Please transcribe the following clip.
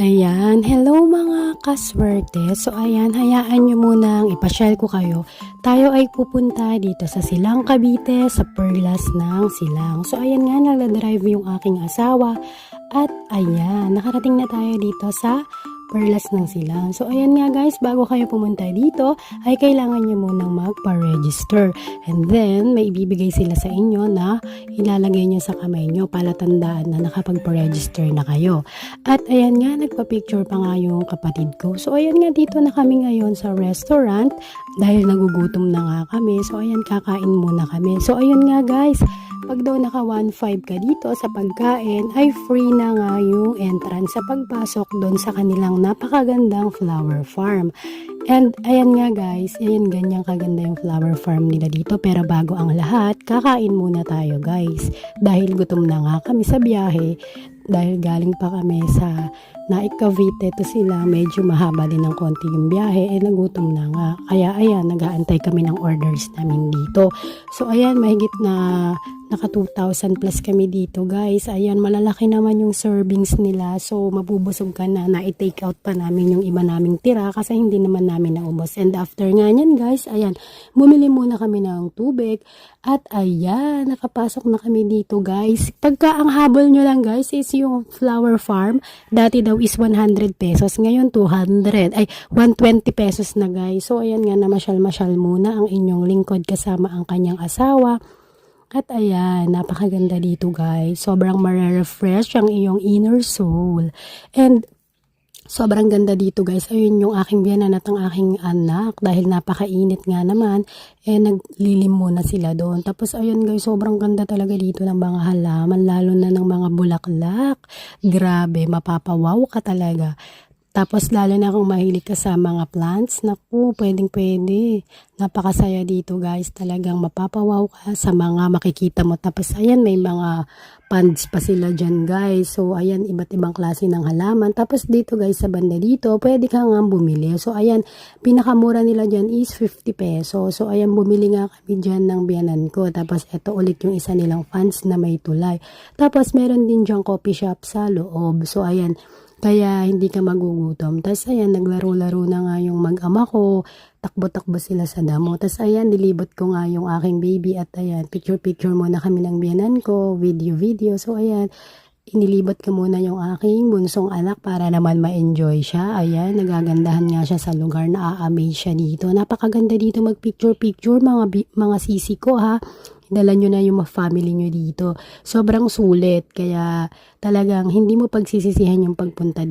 Ayan, hello mga kaswerte. So ayan, hayaan nyo munang ipasyal ko kayo. Tayo ay pupunta dito sa Silang Cavite, sa Perlas ng Silang. So ayan nga, nagla-drive yung aking asawa. At ayan, nakarating na tayo dito sa Perlas ng Silang. So ayan nga guys, bago kayo pumunta dito, ay kailangan nyo munang magpa-register. And then, may ibibigay sila sa inyo na ilalagay nyo sa kamay nyo, palatandaan na nakapag-register na kayo. At ayan nga, nagpa-picture pa nga yung kapatid ko. So ayan nga, dito na kami ngayon sa restaurant dahil nagugutom na nga kami. So ayan, kakain muna kami. So ayun nga guys, pag daw naka 1.5 ka dito sa pagkain, ay free na nga yung entrance sa pagpasok doon sa kanilang napakagandang flower farm. And ayan nga guys, ayan ganyan kaganda yung flower farm nila dito. Pero bago ang lahat, kakain muna tayo guys. Dahil gutom na nga kami sa biyahe. Dahil galing pa kami sa Naik Cavite to sila, medyo mahaba din ng konti yung biyahe, nagutom na nga. Kaya ayan, nag-aantay kami ng orders namin dito. So ayan, mahigit na naka 2,000 plus kami dito guys. Ayan, malalaki naman yung servings nila. So mabubusog ka na, i-take out pa namin yung iba naming tira kasi hindi naman namin naubos. And after nga nyan guys, ayan, bumili muna kami ng tubig. At ayan, nakapasok na kami dito guys. Pagka ang habol nyo lang guys is yung flower farm, dati daw is 100 pesos, ngayon 200, ay 120 pesos na guys. So ayan nga, namasyal-masyal muna ang inyong lingkod kasama ang kanyang asawa. At ayan, napakaganda dito guys. Sobrang marerefresh ang iyong inner soul. And sobrang ganda dito guys. Ayun yung aking biyanan at ang aking anak. Dahil napakainit nga naman, naglilim muna sila doon. Tapos ayun guys, sobrang ganda talaga dito ng mga halaman. Lalo na ng mga bulaklak. Grabe, mapapawaw ka talaga. Tapos lalo na kung mahilig ka sa mga plants, naku, pwedeng pwede. Napakasaya dito guys, talagang mapapawaw ka sa mga makikita mo. Tapos ayan, may mga ponds pa sila dyan guys. So ayan, iba't ibang klase ng halaman. Tapos dito guys, sa banda dito, pwede ka nga bumili. So ayan, pinakamura nila dyan is 50 pesos. So ayan, bumili nga kami dyan ng biyanan ko. Tapos ito ulit yung isa nilang ponds na may tulay. Tapos meron din dyan coffee shop sa loob. So ayan, kaya hindi ka magugutom. Tapos ayan, naglaro-laro na nga yung mag-ama ko. Takbo-takbo sila sa damo. Tapos ayan, nilibot ko nga yung aking baby. At ayan, picture-picture muna kami ng biyanan ko. Video-video. So ayan, inilibot ko muna yung aking bunsong anak para naman ma-enjoy siya. Ayan, nagagandahan nga siya sa lugar. Na-amaze siya dito. Napakaganda dito mag-picture-picture mga sisi ko ha. Dala nyo na yung family nyo dito. Sobrang sulit. Kaya talagang hindi mo pagsisisihan yung pagpunta dito.